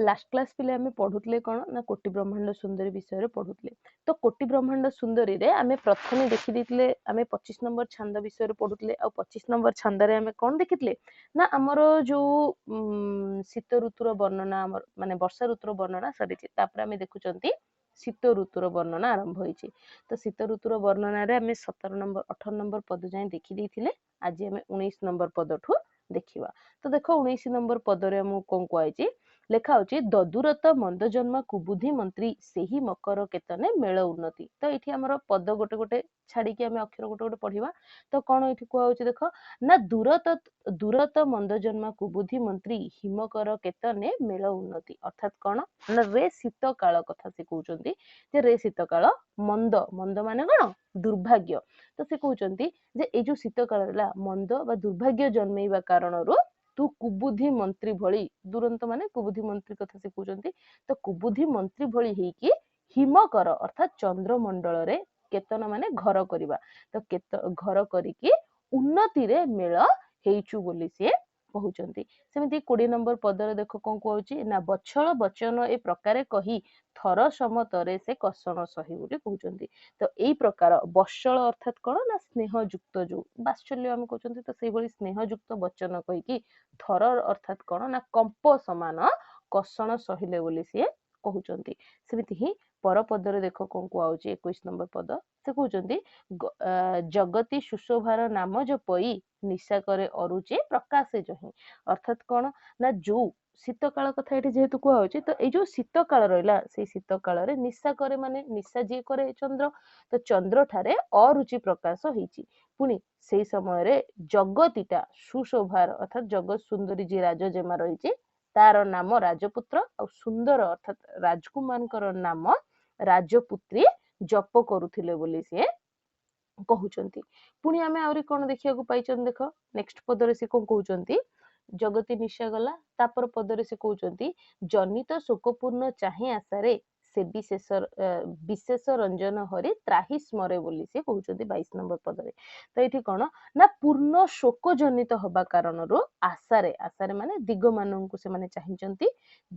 Last class पिले आमे पढुतले कोन ना कोटि ब्रह्मांड सुंदरी विषय रे पढुतले। तो कोटि ब्रह्मांड सुंदरी रे आमे प्रथमे देखि दितले आमे 25 नंबर छंद विषय रे पढुतले आ 25 नंबर छंद रे आमे कोन देखितले ना हमरो जो शीत ऋतुर वर्णना हमर माने वर्षा ऋतुर वर्णना सरीची तापर आमे देखुचंती शीत ऋतुर वर्णना आरंभ होईची। तो शीत ऋतुर वर्णना रे आमे 17 नंबर 18 नंबर पद जाय देखि देथिले। आज आमे 19 नंबर पदठु देखिबा। तो देखो 19 नंबर पद रे हम कोन कोआइची लेखा होची ददुरत मंद जन्म कुबुद्धि मंत्री सेही मकर केतने मेल उन्नति। तो एठी हमर पद गोटे गोटे छाड़ी के हमें अक्षर गोटे गोटे पढ़िबा। तो कोन एठी कोआ होची देखो ना दूरत मंद जन्म कुबुद्धि मंत्री हिमकर केतने मेल उन्नति अर्थात कोन ना रे शीत काल कथा से कहउचंती जे रे शीत काल मंद मंद माने कोन दुर्भाग्य। तो से कहउचंती जे ए जो शीत काल ला मंद बा दुर्भाग्य जन्मेइबा कारणरू तू कुबुद्धि मंत्री भली दुरंत माने कुबुद्धि मंत्री कथा से कहउचंती। तो कुबुद्धि मंत्री भली हेकी हिमकर अर्थात चंद्रमंडल रे केतन माने घर करिबा। तो केत घर करिकी उन्नति रे मेल हेइचु बोली से कहउचंती। सेमिति 20 नंबर पदरे देखो कोन कहउची ना बछळ वचन ए प्रकारे कही थर समतरे से कषण सही बोली कहउचंती। तो एई प्रकार बछळ अर्थात कोन ना स्नेह युक्त जो वात्सल्य हम कहउचंती। तो सेई भली स्नेह युक्त वचन कहि की थर अर्थात कोन ना कंप समान कषण सहिले बोली से कहउचंती। सेमिति ही पर पदरे देखो कोन कहउची 21 नंबर पद से कहउचंती जगती सुशोभार नाम जपई निशा करे अरुचे प्रकाशे जहि। अर्थात कोन ना जो शीत काल कथा एठी जेहेतु कुआ होची। तो ए जो शीत काल रहला से शीत काल रे निशा करे माने निशा जे करे चंद्र। तो चंद्र ठारे अरुचि प्रकाश होईची। पुनी सेई समय रे जगतीटा सुशोभार अर्थात जगत सुंदरी जे राजजेमा रहिची तार नाम राजपुत्र और सुंदर अर्थात राजकुमारकर नाम राजपुत्री जप करुथिले बोली से कहउचंती। पुनी आमे आउरी कोन देखिया को पाइचन देखो नेक्स्ट पदरे से कोन कहउचंती जगती निशा गला तापर पदरे से कहउचंती जनित शोकपूर्ण चाहे आसारे से विशेष रंजन हरि त्राही स्मरे बोली से कहउचंती 22 नंबर पदरे। तो एठी कोन ना पूर्ण शोक जनित होबा कारणरो आसारे आसारे माने दिग माननकु से माने चाहिचंती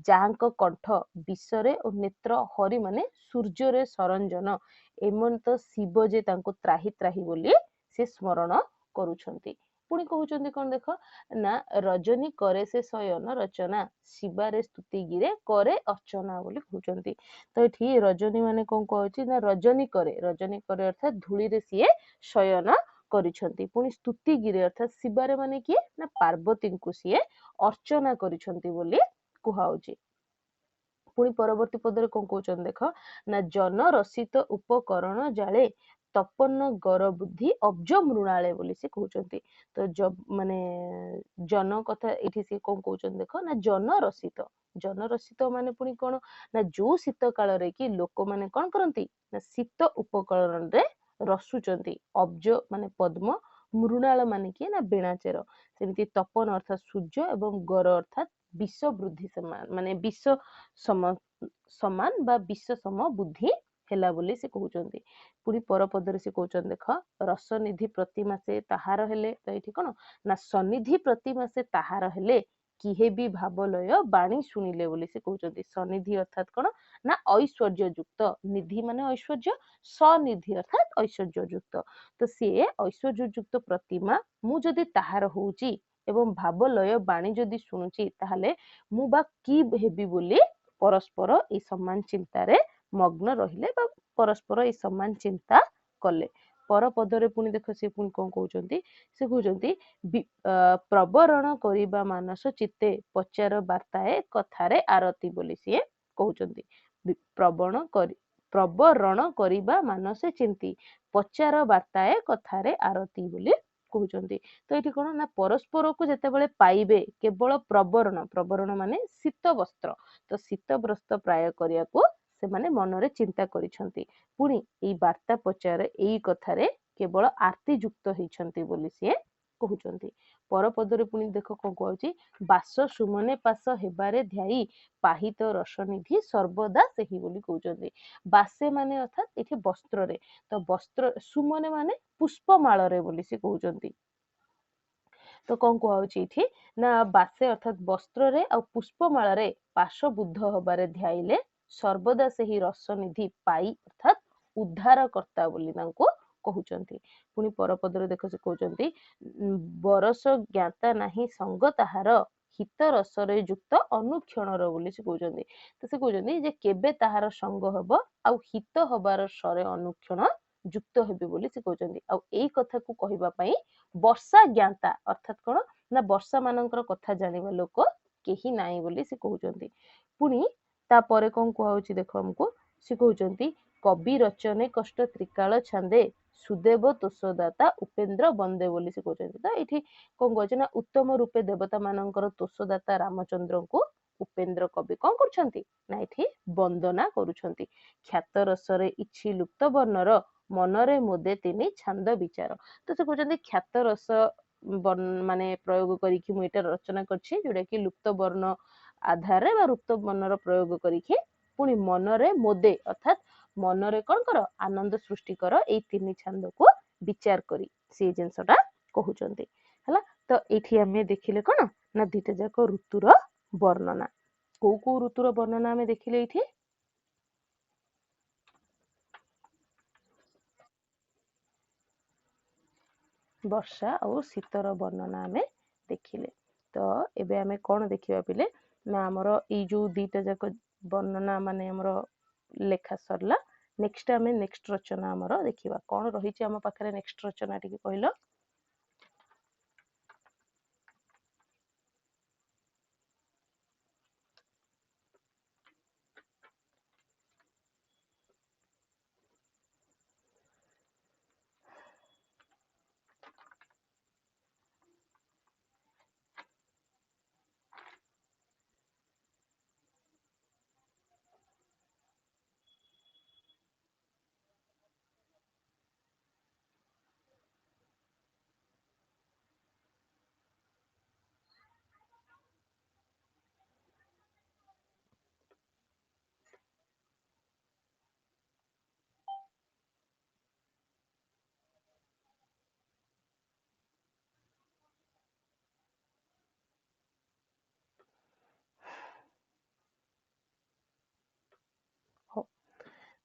जाहांक कंठ विषरे और नेत्र हरि माने सूर्य रे सरंजन एमंत शिव जे तांको त्राही त्राही बोली से स्मरण करूछंती। पुणी कहउचंती कोन देखो ना रजनी करे से शयन रचना शिवारे स्तुति गिरे करे अर्चना बोली कहउचंती। तो एठी रजनी माने कोन कहउची ना रजनी करे अर्थात धूली रे सिए शयन करिछंती। पुणी स्तुति गिरे अर्थात शिवारे माने किए ना पार्वती को सिए अर्चना करिछंती बोली कुहाउची। पुणी परवर्ती पदरे कोन कहउचन देखो ना जन रसित उपकरण जाले तपन्न गर बुद्धि अब्ज मृणाले बोली से कहउचंती। तो जब माने जन कथा एठी से कोन कहउचन देखो ना जन रसित माने पुणी कोन ना जो शीत काल रे की लोक माने कोन करंती ना शीत उपकरण रे रसुचंती। अब्ज माने पद्म मृणाल माने की ना बेणाचेर सेमिति तपन अर्थात सूर्य एवं गर अर्थात विश्व वृद्धि समान माने विश्व समान बा विश्व सम बुद्धि हेला बोली से कहउचंती। पुनी पर पदरे से कहउचन देख रसनिधि प्रतिमा से ताहार हेले। तो एठी कोन ना सनिधि प्रतिमा से ताहार हेले किहे भी भावलय बाणी सुनिले बोली से कहउचंती। सनिधि अर्थात कोन ना ऐश्वर्य युक्त निधि माने ऐश्वर्य सनिधि अर्थात ऐश्वर्य युक्त। तो से ऐश्वर्य युक्त प्रतिमा मु जदि ताहार होउची एवं भावलय बाणी जदि सुनुची ताहले मु बा की हेबी बोली परस्पर ए समान चिंता रे मग्न रहिले बा परस्पर ए समान चिंता कले। पर पदरे पुणी देख से पुणी कोन कहउचंती से कहउचंती प्रवरण करिबा मानस चित्ते पचार वार्ताए कथारे आरती बोली से कहउचंती। प्रवरण करिबा मानस चिंती पचार वार्ताए कथारे आरती बोली कहउचंती। तो एठी कोन ना परस्पर को जते बेले पाइबे केवल प्रवरण माने शीत वस्त्र। तो शीत वस्त्र प्राय करिया को से माने मनरे चिंता करिसंती। पुणी एई वार्ता पचार एई कथारे केवल आरती युक्त हेइछंती बोली से कहउचंती। पर पदरे पुणी देखो कोन कहउची बास सुमने पास हेबारे ध्याई पाहित रसनिधि सर्वदा सेही बोली कहउचंती। बासे माने अर्थात एठी वस्त्र रे। तो वस्त्र सुमने माने पुष्पमाल रे बोली से कहउचंती। तो कौन कुहाउची इठी ना बासे अर्थात वस्त्र आ पुष्पमाल पाशबुद्ध हबारे ध्याइले सर्वदा से ही रसनिधि पाई अर्थात उद्धारकर्ता बोली तांको कहउचंती। पुनी परपदरे देखो से कहउचंती बरस ज्ञाता नाही संग ताहार हित रसरे युक्त अनुक्षणर बोली से कहउचंती। तो से कहउचंती जे केबे ताहार संग हबो आ हित हबार सरे अनुक्षण युक्त हेबे बोली से कहउचंती। आ एई कथा को कहिबा पई वर्षा ज्ञाता अर्थात कोन ना वर्षा मानकर कथा जानिबा लोक केही नाही बोली से कहउचंती। पुनी तापरे कोन कहउची देखो हमको से कहउचंती कवि रचने कष्ट त्रिकाल छांदे सुदेव तोषदाता उपेन्द्र बंदे बोली से कहउचंती। तो एठी कोन कहउची ना उत्तम रूपे देवता मानकर तोषदाता रामचंद्र को उपेन्द्र कवि कोन करछंती ना एठी वंदना करूछंती। ख्यात रसरे इछि लुप्त वर्णर मनरे मोदे तिनी छांद विचार। तो से कहउचंती ख्यात रस माने प्रयोग करिकि मु एटा रचना करछि जोडा कि लुप्त वर्ण आधार रे बा लुप्त वर्णर प्रयोग करिकि पुनी मनरे मोदे अर्थात मनरे कोन कर आनंद सृष्टि कर ए तिनी छंद को विचार करी से जिंसटा कहउचंती हला। तो एठी हमें देखिले कोन ना दिते जाक ऋतुर वर्णना को ऋतुर वर्णना हमें देखिले एठी वर्षा और शीतर वर्णना हमें देखिले। तो एबे हमें कौन देखिबा पिले ना हमर ई जो दीटा जाक वर्णना माने हमर लेखा सरला। नेक्स्ट हमें नेक्स्ट रचना हमर देखिबा कौन रहिछि हम पाखरे नेक्स्ट रचना टिके कहलो।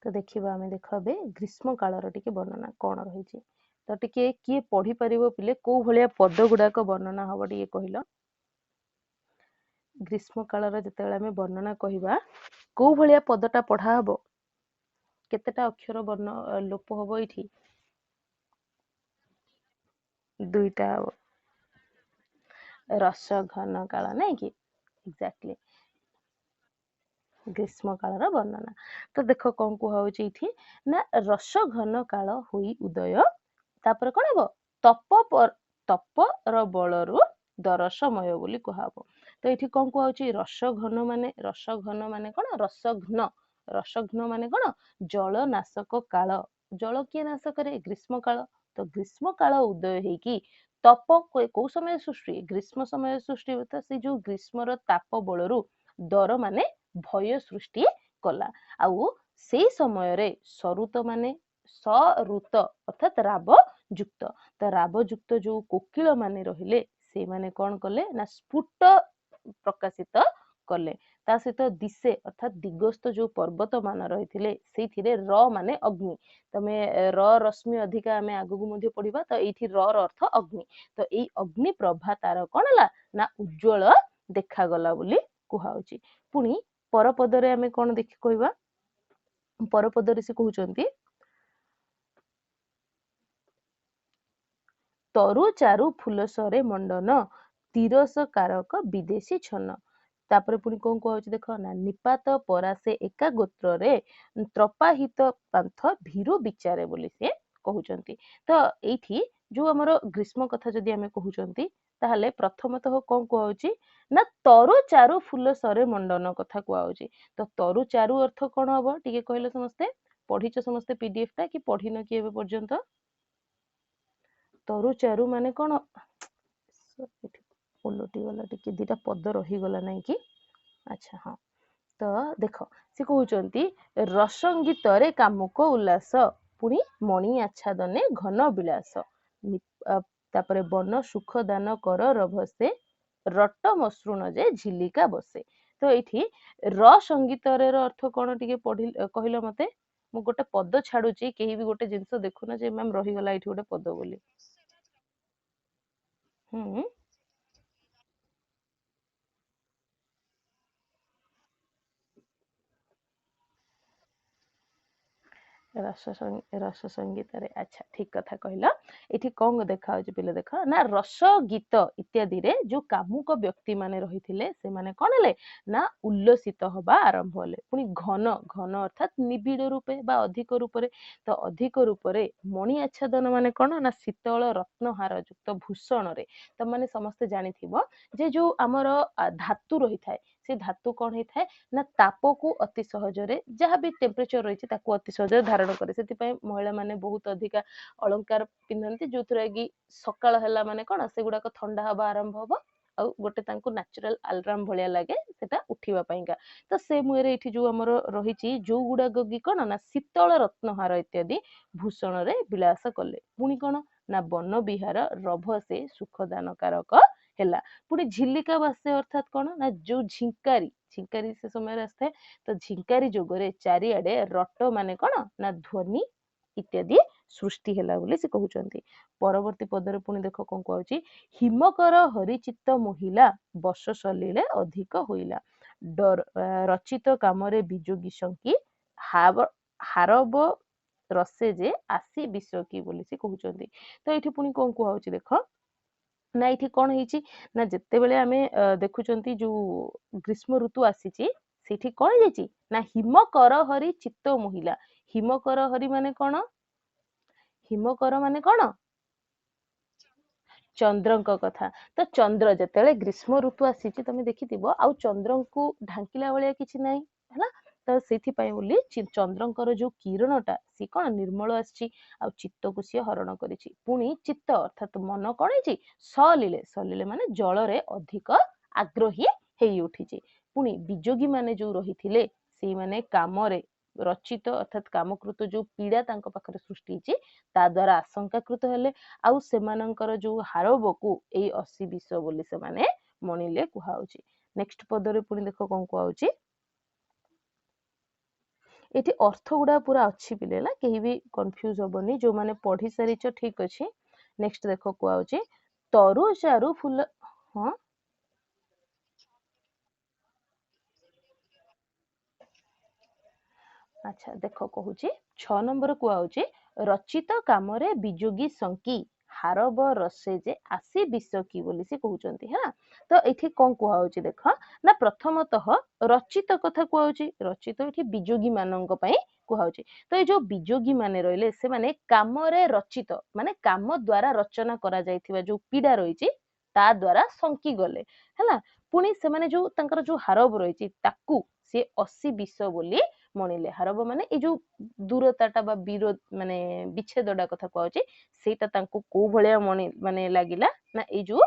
तो देखिबा हमें देखबे ग्रीष्म कालर टिके वर्णना कौन रहिछि। तो टिके किए पढ़ी परिबो पिले को भलिया पद गुडाक वर्णना हबो टिके कहिलो। ग्रीष्म कालर जतेबेले हमें वर्णना कहिबा को भलिया पदटा पढ़ा हबो केतेटा अक्षर वर्ण लोप हबो इठी दुईटा रस घन काल नहीं कि एक्जाक्टली ग्रीष्म कालर वर्णना। तो देखो कौन कुहाउची इठी ना रस घन काल होई उदय तापर कोन हबो तप र बलरु दरसमय बोली कुहाबो। तो एठी कौन कुहाउची रस घन माने कोन रसघ्न माने कोन जल नाशक काल जल किए नाश करे ग्रीष्म काल। तो ग्रीष्म काल उदय हेकी तप को समय सृष्टि ग्रीष्म समय सृष्टि होता से जो ग्रीष्मर ताप बलरु दर माने भय सृष्टि कला। आउ से समय रे सरुत माने सरुत अर्थात राब युक्त। तो राब युक्त जो कोकिल माने रहिले से माने कोन कले ना स्फुट प्रकाशित कले। ता सहित दिशे अर्थात दिगस्त जो पर्वत मान रही से र माने अग्नि तमे र रश्मि अधिका आमे आगु मध्ये पढ़िबा। तो एठी र अर्थ अग्नि। तो एई अग्नि प्रभा तार कोन हला ना उज्जवल देखा गला बोली कुहाउची। पुनी परपदरे आमे कोन देखि कहबा परपदरे से कहउचंती तरु चारु फूल सरे मंडन तिरस कारक विदेशी छन। तापर पुनी कोन कहउची देखो ना निपात परासे एका गोत्र रे त्रपाहित पांथ भीरु विचारे बोली से कहउचंती। तो एठी जो हमर ग्रीष्म कथा जदि हमें कहउचंती ताहले प्रथमतः कोन कहउची ना तरु चारु फूल सरे मंडन कथा कहउची। तो तरु चारु अर्थ कोन हबो टिके कहले समस्ते पढिछ समस्ते पीडीएफ टा कि पढिन कि एबे पर्यंत तरु चारु माने कोन उलटी वाला टिके दिटा पद रही गला नहीं कि अच्छा हाँ। तो देखो से कहउचंती रसंगीत रे कामुक उल्लास पुनी मणि आच्छादने घन विलास तापरे बन सुख दान कर रभसे रट मसृण जे झिलिका बसे। तो ये र संगीत अर्थ कौन टे कहल मते मु गोटे पद छाड़ुची कहीं भी गोटे जिनस देखुना जे मैम रहीगला ये गोटे पद बोली। हम्म रस संगीत रे अच्छा ठीक कथा कहला। एठी कौन देखा पिले देख ना रस गीत इत्यादि रे जो कामुक व्यक्ति माने रहिथिले से माने कौन हेले ना उल्लसित हवा आरंभ हेले। पुनी घन घन अर्थात निबिड़ रूपे बा अधिक रूपरे। तो अधिक रूपरे मणि आच्छादन माने कौन ना शीतल रत्नहार युक्त भूषण रे। तो माने समस्ते जानिथिबो जे जो हमर धातु रही थाए से धातु कौन होता है ना ताप को अति सहजरे जहाँ भी टेम्परेचर रही अति सहज धारण करे। से महिला माने बहुत अधिका अलंकार पिंधती जो थी कि सकाळ है माने कौन से गुड़ाक ठंडा हवा आरंभ हम आ गोटे नेचुरल अलार्म भाया लगे सेटा उठिबा पाइंका। तो से मुहरे ये जो आमर रही जो गुड़ाक कि कौन ना शीतल रत्नहार इत्यादि भूषण रे विलास कले। पुणी कौन ना वन विहार रभ से सुखदान कारक है। पुणी झिलिका बासे अर्थात कौन ना जो झिंकारी झिंकारी से समय आसता है। तो झिंकारी जोगरे चारिआडे रट माने कौन ना ध्वनि इत्यादि सृष्टि है बोली से कहउचंती। परवर्ती पदरे पुणी देख कौन कहउची हिमकर हरिचित्त मोहिला बस सलिले अधिक होइला रचित कामरे बिजोगी शंकी हारब रसे जे आसी विषकी बोली से कहउचंती। तो ये पुणी कौन कहउची देख ना ये कौन है ना जिते बेले आमे देखुचंती जो ग्रीष्म ऋतु आसीची सेठी कौन जाइची ना हिमकर हरि चित्त मोहिला। हिमकर हरि माने कौन हिमकर माने कौन चंद्रंक कथा। तो चंद्र जिते ग्रीष्म ऋतु आसी तुम देखि आउ चंद्र को ढांकिला भाया किसी ना है। तो से बोली चंद्रंकर जो किरणटा सी कौन निर्मल आसी चित्त को सी हरण कर पुणी चित्त अर्थात मन कौन है सलिले सलिले माने जल रे अधिक आग्रही हो उठी। पुणी बिजोगी माने जो रही से माने काम रचित अर्थात कामकृत जो पीड़ा पाखरे सृष्टि होती ता द्वारा आशंकाकृत हेले आउ सेमानंकर जो हारबकु एई 80 विष बोली से माने मणिले कुहाउची। नेक्स्ट पदरे पुणी देख कौन कुहाउची एठी अर्थ गुड़ा पूरा अच्छी पिले ना कहीं भी कंफ्यूज होबनी जो माने पढ़ी सारिच ठीक अच्छी। नेक्स्ट देख कुहाउची तरु चारु फूल हाँ अच्छा देख कहूँ 6 नंबर कुआउची रचित कामरे बिजोगी शंकी हारब रसे जे आसी विषकी बोली से कहउचंती है। तो एठी कौन कुआउची देख ना प्रथमतः रचित कथा कुआउची रचित एठी बिजोगी मानंक पई कुआउची। तो ये जो बिजोगी माने रहिले से माने कामरे रचित माने काम द्वारा रचना करा जायथिबा जो पीड़ा रहिची ता द्वारा शंकी गले हैला। पुणी से माने जो तांकर जो हारब रहिची ताकू से 80 विष बोली मणिले। हारब माने ए जो दूरताटा बा विरोध माने विच्छेदटा कथा कहउची सेटा तांको को भलिया मणि माने लागिला ना ए जो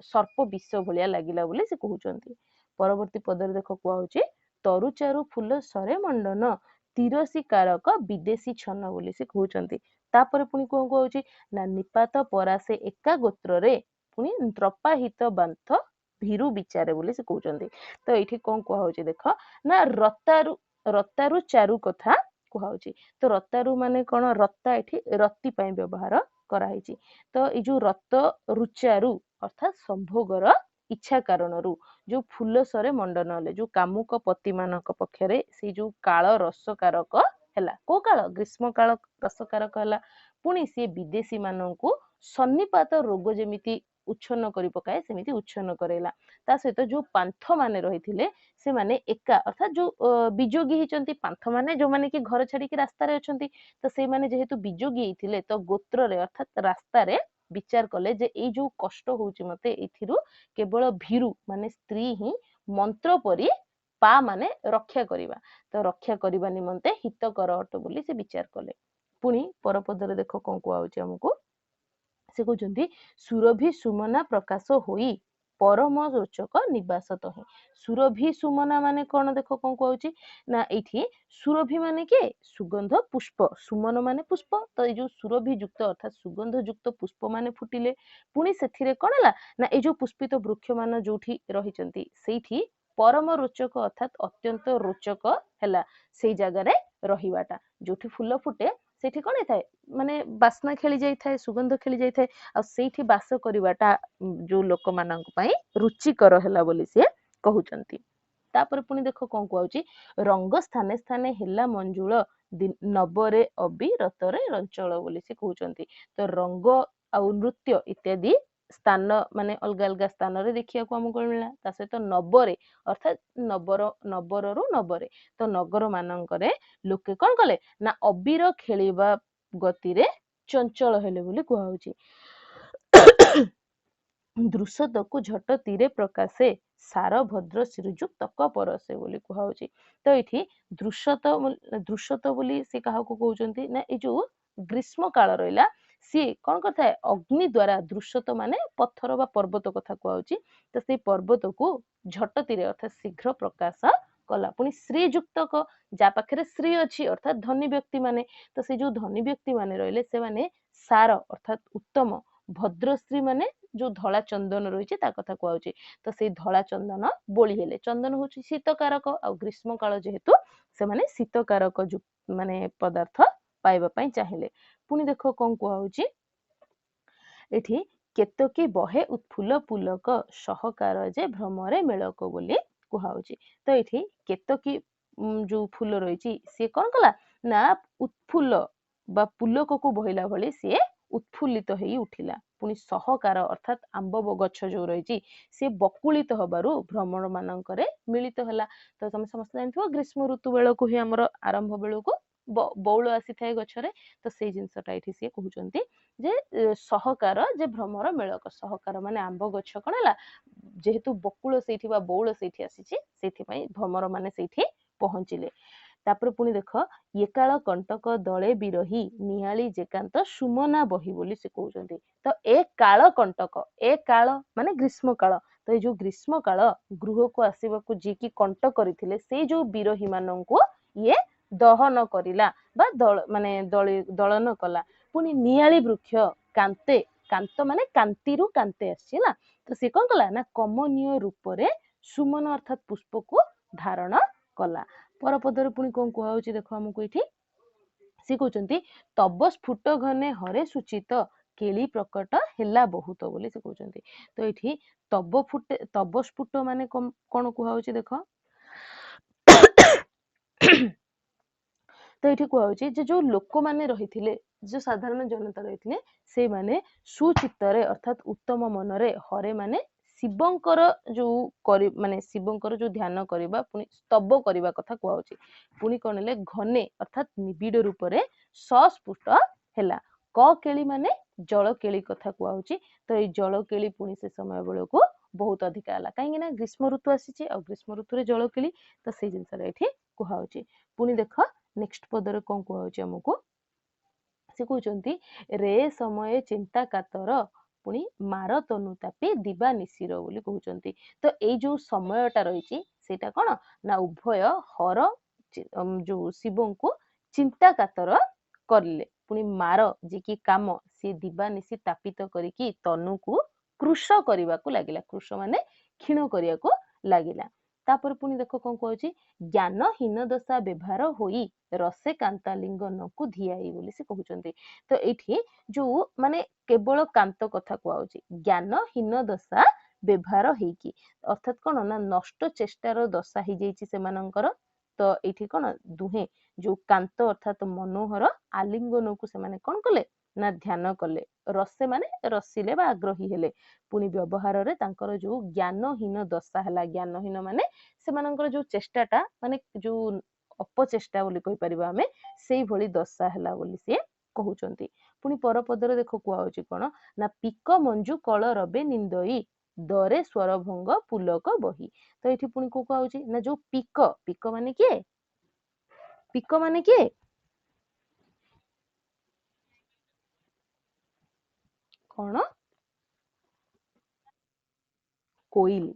सर्प विष भलिया लागिला बोली से कहउचंती। परवर्ती पदरे देख कहउची तरुचारु फूल सरे मंडन तिरसी कारक विदेशी छन बोली से कहउचंती। तापरे पुणी कोन कहउची ना निपात परासे एका गोत्र रे पुणी त्रपाहित बांथ भीरु विचारे बोली से कहउचंती। तो एठी कोन कहउची देख ना रतारु चारु कथा कुहाउची। तो रतारु माने कौन रत्ता एठी रत्ती पई व्यवहार कराइची। तो ए जो रत रुचारु अर्थात संभोगर इच्छा कारणरू जो फूल सरे मंडन हेले जो कामुक पति मानक पक्षरे से जो काल रसकारक हैला को काल ग्रीष्म काल रसकारक हैला। पुणी से विदेशी माननकु सन्निपात रोग जेमिति उच्छन्न करि पकाए सेमिति उच्छन्न करेला। ता सहित जो पांथ माने रहिथिले से माने एका अर्थात जो बिजोगी हिचंती पांथ माने जो माने कि घर छाड़ी के रास्ता रे अछंती। तो से माने जेहेतु बिजोगी हिथिले तो गोत्र रे अर्थात रास्ता रे विचार कले जे ए जो कष्ट होउची मते एथिरु केवल भीरु माने स्त्री ही मंत्र परी पा माने रक्षा करिबा। तो रक्षा करिबा निमंते हितकर अट बोली से विचार कले। पुणी परपदरे देख कोन कुआउची हमकु से कहउचंती सुरभि सुमना प्रकाश होई परम रोचक निवास तहे। सुरभि सुमना माने कौन देख कौन कहूँ ना ये सुरभि माने के सुगंध पुष्प, सुमन माने पुष्प, तो ये जो सुरभि युक्त अर्थात सुगंध युक्त पुष्प माने फुटिले पुणी से कौन है ना ये जो पुष्पित वृक्ष मान जो रही से परम रोचक अर्थात अत्यंत रोचक है से जगार रहीवाटा जो फूल फुटे से कौन है माने बास्ना खेली जाए सुगंध खेली जाए आठी बास करवाटा जो लोक मान रुचिकर है बोली सी कहते। तापर पुणी देख कौन कहूँ रंग स्थाने स्थाने हेला मंजुल नवरे अविरतरे रंचल बोली से कहते। तो रंग आउ नृत्य इत्यादि स्थान माने अलग अलग स्थान रे देखिया को हमको मिला ता सहित नवरे अर्थात नबर रु नवरे तो नगर मानकरे लोके कौन कले ना अबीर खेलिबा गति रे चंचल हेले बोली कहउची। दृश्यतकु झट तीरे प्रकाशे सार भद्र श्रीजुक तक परसे बोली कहउची। तो ये दृश्यत बोली से क्या कहते ना ये जो ग्रीष्म काल रहा सी कौन करता है अग्नि द्वारा दृश्यत माने पत्थर बा पर्वत कथा कहउची। तो से पर्वत को झट तीरे अर्थात शीघ्र प्रकाश कला पुणी श्रीजुक्तक जा पाखे श्री अच्छी अर्थात धनी व्यक्ति माने तो से जो धनी व्यक्ति माने रहिले से माने सार अर्थात उत्तम भद्रश्री माने जो धला चंदन रही कथा कहउची। तो से धला चंदन बोली हेले चंदन हूँ शीतकारक आ ग्रीष्म काल जेहेतु से माने शीतकारक माने पदार्थ पाइबा चाहिए। पुणी देख कौन कहउची एठी केतकी बहे उत्फुल्ल पुलक सहकार जे भ्रमरे मेलक बोली कहउची। तो ये केतकी जो फूल रही सी कौन कला ना उत्फुल्ल बा पुलक को बहिला भली सी उत्फुल्लित हो उठिला। पुणी सहकार अर्थात आंब गछ जो रही सी बकुलित हबारु भ्रमण मानकरे मिलित हला। तो तुम समस्त जानथिबो ग्रीष्म ऋतु बेलकु ही हमर आरंभ बेलकु बौल आसी थाए गछरे तो से जिनसटा एठी सी कहउचंती जे सहकार जे भ्रमर मेलक सहकार माने आंब गछ कौन है जेहेतु बकुल से बौल से आसी भ्रमर माने से पहुंचिले। तापर पुणी देख ये काल कंटक दले बिरही निहाली जेकांत सुमना बही बोली से कहउचंती। तो ए काल कंटक ए काल माने ग्रीष्म काल तो ये जो ग्रीष्म काल गृह को आसवा को जी की कंटक करथिले से जो बिरही माननकु ये दहन करिला बा माने दलन कला। पुणी नियाली वृक्ष कांते कांत माने कांति रु कांते आसी ना तो से कौन कला ना कमनीय रूप रे सुमन अर्थात पुष्प को धारण कला। परपदर पुणी कौन कहउची देखो हमको ये सी कहते तब स्फुट घने हरे सूचित केली प्रकट हेला बहुत बोली से कहते। तो ये तब स्फुट माने कौन कहउची देख तो ये कहउची जो लोक माने रही जो साधारण जनता रही से माने सुचित्तरे अर्थात उत्तम मनरे हरे माने शिवंकर जो माने शिवंकर जो ध्यान करबा पुणी स्तव करबा कथा कहउची। पुणी कौन ले घने अर्थात निबिड़ रूप रे सस्फुट हेला क केली माने जल केली कथा कहउची। तो ये जल केली पुणी से समय बेलू बहुत अधिक है कहीं ना ग्रीष्म ऋतु आसी आ ग्रीष्म ऋतु रे जल केली तो से जिनस कहउची। पुणी देख नेक्स्ट पदर कौन कहउची हमको से कहउचंती रे समय चिंता कातर पुणी मार तनुतापी दिवा निशिर बोली कहउचंती। तो ये जो समयटा रही सेटा कौन ना उभय हर जो शिव को चिंता कातर करले पुणी मार जी की काम सी दिवा निशी तापित करिकी तनु को कृश करने को लगिला कृश माने क्षीण करने को लगिला। तापर पुणी देख कौन कहउची ज्ञानहीन दशा व्यवहार होई रसे कांता लिंगन को धियाई बोली से कहउचंती। तो ये जो माने केवल कांत कथा कहउची ज्ञानहीन दशा व्यवहार हेकी अर्थात कौन ना नष्ट चेष्टार दशा ही जाइछि सेमानंकर। तो ये कौन दुहे जो कांत अर्थात मनोहर आलिंगन को से कौन कले ना ध्यान कले रसे माने रसिले बा आग्रही हेले। पुणी व्यवहार रे तांकर जो ज्ञानहीन दशा है ज्ञानहीन माने सेमानंकर जो चेष्टाटा माने जो अपचेष्टा बोली कहि परिबा हमें सेई भली दशा हैला बोली से कहउचंती। पुणी परपदर देखो कहउची कोन ना पिक मंजू कल रबे निंदई दरे स्वर भंग पुलक बही। तो ये पुणी को कहउची ना जो पिक पिक माने किए पिक माने किए कौन କୋଇଲି।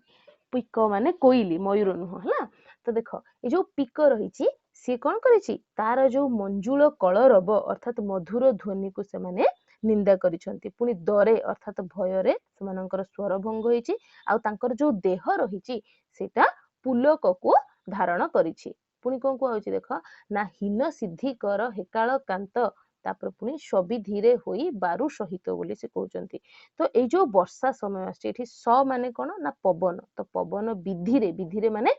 ପିକ ମାନେ କୋଇଲି, ମୟୂର ନୁହଁ ହେଲା। ତ ଦେଖ ଏ ଯୋଉ ପିକ ରହିଛି ସିଏ କଣ କରିଛି, ତାର ଯୋଉ ମଞ୍ଜୁଳ କଳରବ ଅର୍ଥାତ୍ ମଧୁର ଧ୍ୱନିକୁ ସେମାନେ ନିନ୍ଦା କରିଛନ୍ତି। ପୁଣି ଦରେ ଅର୍ଥାତ୍ ଭୟରେ ସେମାନଙ୍କର ସ୍ୱର ଭଙ୍ଗ ହେଇଛି। ଆଉ ତାଙ୍କର ଯୋଉ ଦେହ ରହିଛି ସେଇଟା ପୁଲକକୁ ଧାରଣ କରିଛି। ପୁଣି କଣ କୁହାହଉଛି ଦେଖ, ନା ହୀନ ସିଦ୍ଧି କର ହେକାଳ କାନ୍ତ, ତାପରେ ପୁଣି ସବିଧୀରେ ହୋଇ ବାରୁ ସହିତ ବୋଲି ସେ କହୁଛନ୍ତି। ତ ଏଇ ଯୋଉ ବର୍ଷା ସମୟ ଆସୁଛି ଏଠି ସ ମାନେ କଣ, ନା ପବନ। ତ ପବନ ବିଧିରେ, ବିଧିରେ ମାନେ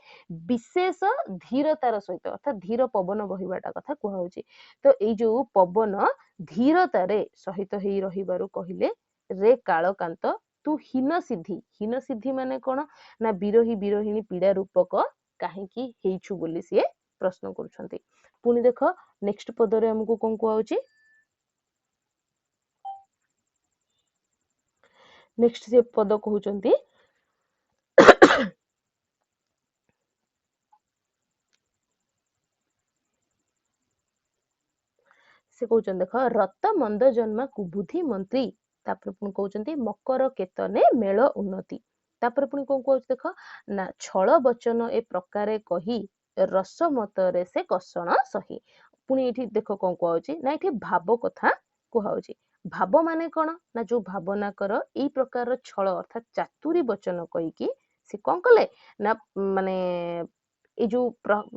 ବିଶେଷ ଧୀରତାର ସହିତ ଅର୍ଥାତ୍ ଧୀର ପବନ ବହିବାଟା କଥା କୁହାହଉଛି। ତ ଏଇ ଯୋଉ ପବନ ଧୀରତାରେ ସହିତ ହେଇ ରହିବାରୁ କହିଲେ ରେ କାଳକାନ୍ତ ତୁ ହୀନ ସିଦ୍ଧି। ହୀନ ସିଦ୍ଧି ମାନେ କଣ, ନା ବିରହୀ ବିରହିଣୀ ପୀଡା ରୂପକ କାହିଁକି ହେଇଛୁ ବୋଲି ସିଏ ପ୍ରଶ୍ନ କରୁଛନ୍ତି। ପୁଣି ଦେଖ ନେକ୍ସଟ ପଦରେ ଆମକୁ କଣ କୁହାହଉଛି, ନେକ୍ସଟ ସେ ପଦ କହୁଛନ୍ତି ସେ କହୁଛନ୍ତି ଦେଖ, ରତ ମନ୍ଦ ଜନ୍ମା କୁବୁଦ୍ଧି ମନ୍ତ୍ରୀ, ତାପରେ ପୁଣି କହୁଛନ୍ତି ମକର କେତନେ ମେଳ ଉନ୍ନତି। ତାପରେ ପୁଣି କଣ କହୁଛି ଦେଖ, ନା ଛଳ ବଚନ ଏ ପ୍ରକାରେ କହି ରସ ମତରେ ସେ କଷଣ ସହି। ପୁଣି ଏଠି ଦେଖ କଣ କୁହାହଉଛି, ନା ଏଠି ଭାବ କଥା କୁହାହଉଛି। ଭାବ ମାନେ କଣ, ନା ଯୋଉ ଭାବନା କର ଏଇ ପ୍ରକାରର ଛଳ ଅର୍ଥାତ୍ ଚାତୁରୀ ବଚନ କହିକି ସେ କଣ କଲେ, ନା ମାନେ ଏଇ ଯୋଉ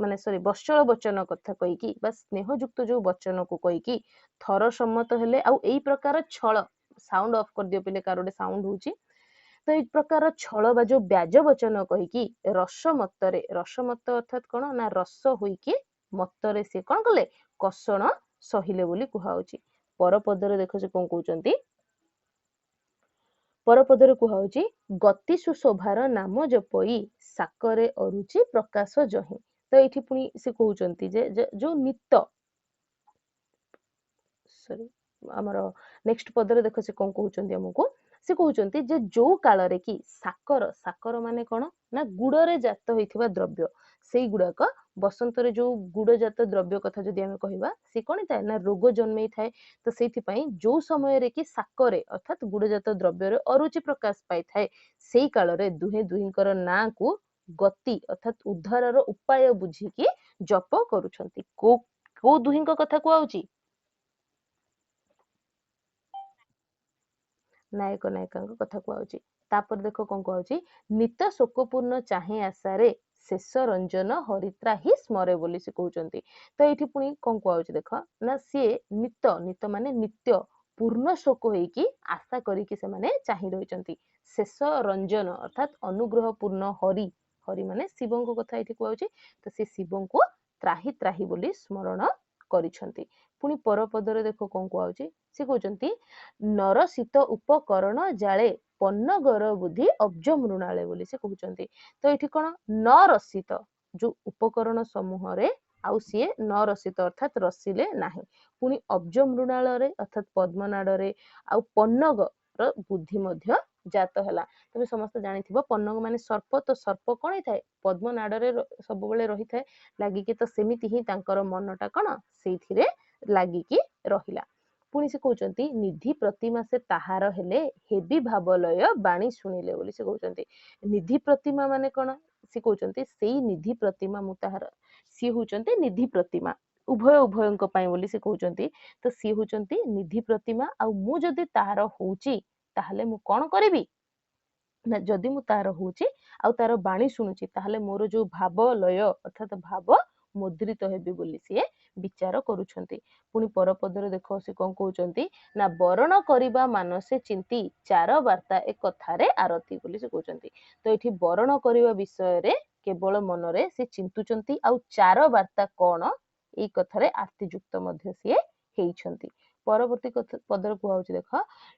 ମାନେ ବତ୍ସଳ ବଚନ କଥା କହିକି ବା ସ୍ନେହଯୁକ୍ତ ଯୋଉ ବଚନକୁ କହିକି ଥର ସମ୍ମତ ହେଲେ। ଆଉ ଏଇ ପ୍ରକାର ଛଳ, ସାଉଣ୍ଡ ଅଫ୍ କରିଦିଅ ପିଲେ, କାର ଗୋଟେ ସାଉଣ୍ଡ ହଉଛି। ତ ଏଇ ପ୍ରକାର ଛଳ ବା ଯୋଉ ବ୍ୟାଜ ବଚନ କହିକି ରସ ମତରେ, ରସ ମତ ଅର୍ଥାତ୍ କଣ, ନା ରସ ହୋଇକି ମତରେ ସେ କଣ କଲେ, କଷଣ ସହିଲେ ବୋଲି କୁହାହଉଛି। ପରପଦରେ ଦେଖ ସେ କଣ କହୁଛନ୍ତି, ପରପଦରେ କୁହାହଉଛି ଗତି ସୁଶୋଭାର ନାମ ଜପଇ ସାକରେ ଅରୁଚି ପ୍ରକାଶ ଜହିଁ। ତ ଏଇଠି ପୁଣି ସେ କହୁଛନ୍ତି ଯେ ଯୋଉ ନିତ, ଆମର ନେକ୍ସଟ ପଦରେ ଦେଖ ସେ କଣ କହୁଛନ୍ତି ଆମକୁ, ସେ କହୁଛନ୍ତି ଯେ ଯୋଉ କାଳରେ କି ସାକର, ସାକର ମାନେ କଣ, ନା ଗୁଡରେ ଜାତ ହେଇଥିବା ଦ୍ରବ୍ୟ, ସେଇ ଗୁଡାକ ବସନ୍ତରେ ଯୋଉ ଗୁଡଜାତ ଦ୍ରବ୍ୟ କଥା ଯଦି ଆମେ କହିବା, ସେ କଣ ଥାଏ, ନା ରୋଗ ଜନ୍ମେଇଥାଏ। ତ ସେଇଥିପାଇଁ ଯୋଉ ସମୟରେ କି ସାକରେ ଅର୍ଥାତ୍ ଗୁଡଜାତ ଦ୍ରବ୍ୟରେ ଅରୁଚି ପ୍ରକାଶ ପାଇଥାଏ, ସେଇ କାଳରେ ଦୁହେଁ ଦୁହିଁଙ୍କର ନାଁକୁ ଗତି ଅର୍ଥାତ୍ ଉଦ୍ଧାରର ଉପାୟ ବୁଝିକି ଜପ କରୁଛନ୍ତି। କୋଉ ଦୁହିଁଙ୍କ କଥା କୁହାଉଛି, ନାୟକ ନାୟିକାଙ୍କ କଥା କୁହାଉଛି। ତାପରେ ଦେଖ କଣ କୁହାଉଛି, ନିତ ଶୋକପୂର୍ଣ୍ଣ ଚାହେଁ ଆଶାରେ ଶେଷ ରଞ୍ଜନ ହରିତ୍ରାହି ସ୍ମରେ ବୋଲି ସେ କହୁଛନ୍ତି। ତ ଏଇଠି ପୁଣି କଣ କୁହାଉଛି ଦେଖ, ନା ସିଏ ନିତ, ନିତ ମାନେ ନିତ୍ୟ ପୂର୍ଣ୍ଣ ଶୋକ ହେଇକି ଆଶା କରିକି ସେମାନେ ଚାହିଁ ରହିଛନ୍ତି। ଶେଷ ରଞ୍ଜନ ଅର୍ଥାତ୍ ଅନୁଗ୍ରହ ପୂର୍ଣ୍ଣ ହରି, ହରି ମାନେ ଶିବଙ୍କ କଥା ଏଇଠି କୁହାଉଛି। ତ ସେ ଶିବଙ୍କୁ ତ୍ରାହି ତ୍ରାହି ବୋଲି ସ୍ମରଣ କରିଛନ୍ତି। ପୁଣି ପରପଦରେ ଦେଖ କଣ କୁହାଉଛି, ସେ କହୁଛନ୍ତି ନରସିତ ଉପକରଣ ଜାଳେ ପନ୍ନଗର ବୁଦ୍ଧି ଅବ୍ଜ ମୃଣାଳେ ବୋଲି ସେ କହୁଛନ୍ତି। ତ ଏଠି କଣ, ନରସିତ ଯୋଉ ଉପକରଣ ସମୂହରେ ଆଉ ସିଏ ନରସିତ ଅର୍ଥାତ୍ ରସିଲେ ନାହିଁ। ପୁଣି ଅବ୍ଜ ମୃଣାଳରେ ଅର୍ଥାତ୍ ପଦ୍ମନାଡରେ ଆଉ ପନ୍ନଗର ବୁଦ୍ଧି ମଧ୍ୟ ଜାତ ହେଲା। ତମେ ସମସ୍ତେ ଜାଣିଥିବ ପନ୍ନଗ ମାନେ ସର୍ପ, ତ ସର୍ପ କଣ ହେଇଥାଏ, ପଦ୍ମନାଡରେ ସବୁବେଳେ ରହିଥାଏ ଲାଗିକି। ତ ସେମିତି ହିଁ ତାଙ୍କର ମନଟା କଣ, ସେଇଥିରେ ଲାଗିକି ରହିଲା। ପୁଣି ସେ କହୁଛନ୍ତି ନିଧି ପ୍ରତିମା ସେ ତାହାର ହେଲେ ହେବି ଭାବଲୟ ବାଣୀ ଶୁଣିଲେ ବୋଲି ସେ କହୁଛନ୍ତି। ନିଧି ପ୍ରତିମା ମାନେ କଣ, ସେ କହୁଛନ୍ତି ସେଇ ନିଧି ପ୍ରତିମା ମୁଁ ତାହାର, ସିଏ ହଉଛନ୍ତି ନିଧି ପ୍ରତିମା, ଉଭୟଙ୍କ ପାଇଁ ବୋଲି ସେ କହୁଛନ୍ତି। ତ ସିଏ ହଉଛନ୍ତି ନିଧି ପ୍ରତିମା, ଆଉ ମୁଁ ଯଦି ତାହାର ହଉଛି ତାହେଲେ ମୁଁ କଣ କରିବି, ନା ଯଦି ମୁଁ ତାର ହଉଛି ଆଉ ତାର ବାଣୀ ଶୁଣୁଛି ତାହେଲେ ମୋର ଯୋଉ ଭାବ ଲୟ ଅର୍ଥାତ୍ ଭାବ ମୁଦ୍ରିତ ହେବି ବୋଲି ସିଏ ବିଚାର କରୁଛନ୍ତି। ପୁଣି ପରପଦରେ ଦେଖ ସେ କଣ କହୁଛନ୍ତି, ନା ବରଣ କରିବା ମାନସେ ଚିନ୍ତି ଚାର ବାର୍ତ୍ତା ଏ କଥାରେ ଆରତି ବୋଲି ସେ କହୁଛନ୍ତି। ତ ଏଠି ବରଣ କରିବା ବିଷୟରେ କେବଳ ମନରେ ସେ ଚିନ୍ତୁଛନ୍ତି, ଆଉ ଚାର ବାର୍ତ୍ତା କଣ ଏଇ କଥାରେ ଆର୍ତିଯୁକ୍ତ ମଧ୍ୟ ସିଏ ହେଇଛନ୍ତି। ପରବର୍ତ୍ତୀ ପଦରେ କୁହାଉଛି ଦେଖ,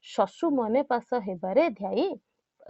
ଶଶୁ ମନେ ପାଶ ହେବାରେ ଧ୍ୟାଇ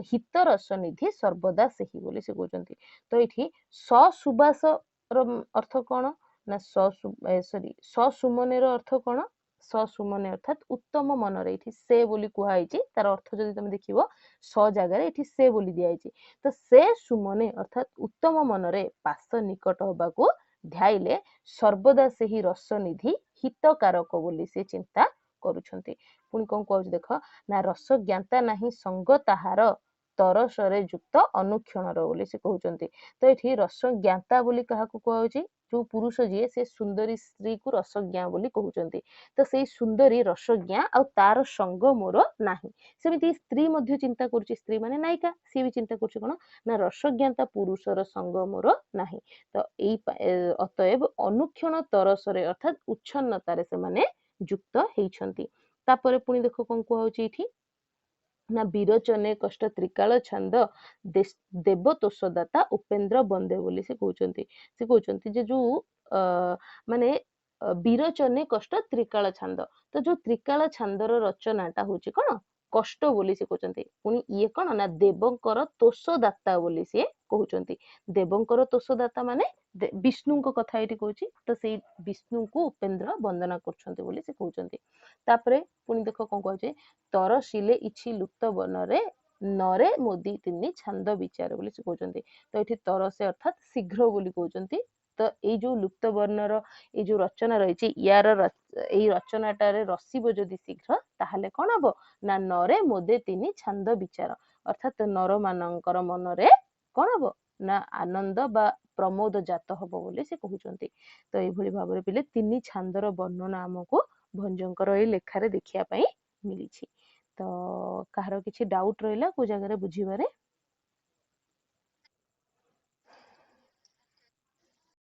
ହିତ ରସ ନିଧି ସର୍ବଦା ସେହି ବୋଲି ସେ କହୁଛନ୍ତି। ତ ଏଇଠି ସସୁବାସ ର ଅର୍ଥ କଣ, ନା ସସୁମନେର ଅର୍ଥ କଣ, ସସୁମନେ ଅର୍ଥାତ୍ ଉତ୍ତମ ମନରେ, ଏଠି ସେ ବୋଲି କୁହାଯାଇଛି। ତାର ଅର୍ଥ ଯଦି ତମେ ଦେଖିବ ସ ଜାଗାରେ ଏଠି ସେ ବୋଲି ଦିଆଯାଇଛି। ତ ସେ ସୁମନେ ଅର୍ଥାତ୍ ଉତ୍ତମ ମନରେ ପାଶ ନିକଟ ହବାକୁ ଧ୍ୟାଇଲେ ସର୍ବଦା ସେହି ରସ ନିଧି ହିତକାରକ ବୋଲି ସେ ଚିନ୍ତା କରୁଛନ୍ତି। ପୁଣି କଣ କହୁଛି ଦେଖ, ନା ରସ ଜ୍ଞାତା ନାହିଁ ସଙ୍ଗ ତାହାର तरसरे युक्त अनुक्षणर बोली से कहउचंती। तो एठी रसज्ञाता बोली काहाकू कुहाउची जो पुरुष जी से सुंदरी स्त्री को रसज्ञा बोली कहउचंती। तो सेई सुंदरी रसज्ञा आ तार संग मोर नाही। सेमिति स्त्री मध्य चिंता करूची, स्त्री माने नायिका सी भी चिंता करूची कोन ना रसज्ञाता पुरुषर संग मोर नाही। तो एई अतएव अनुक्षण तरसरे अर्थात उच्छन्नतारे से माने युक्त हेइछंती। तापरे पुणी देखो कोन कुहाउची एठी ना विरोचने कष्ट त्रिकाल छंद देवतोषदाता उपेन्द्र बंदे बोली से कहउचंती जे जो माने विरोचने कष्ट त्रिकाल छंद। तो जो त्रिकाल छंदर रचनाटा होची कोन कष्ट बोली से कहउचंती। पुणी ये कोन ना देवंकर तोषदाता बोली से कहउचंती। देवंकर तोषदाता माने विष्णु को कथा एठी कहउची। तो सेई विष्णु को उपेन्द्र वंदना करछंती बोली से कहउचंती। तापरे पुणी देखो कोन कहउची तरसिले इछि लुप्त बनरे नरे मोदी तिनी छंद विचार बोली से कहउचंती। तो एठी तरसे अर्थात शीघ्र बोली कहउचंती। तो एई जो लुप्त वर्णर एई जो रचना रहिछि यार एई रचनाटारे रसिब जदि शीघ्र ताहाले कोन हबो ना नरे मोदे तिनी छंद विचार अर्थात नर मानकर मनरे कोन हबो ना आनंद बा प्रमोद जात हबो बोली से कहउचंती। तो एई भली भाबरे पिले तिनी छंदर वर्णना हमकु भंजकर एई लेखारे देखिया पई मिलिछि। तो कहार किछि डाउट रहिला को जगह रे बुझिबारे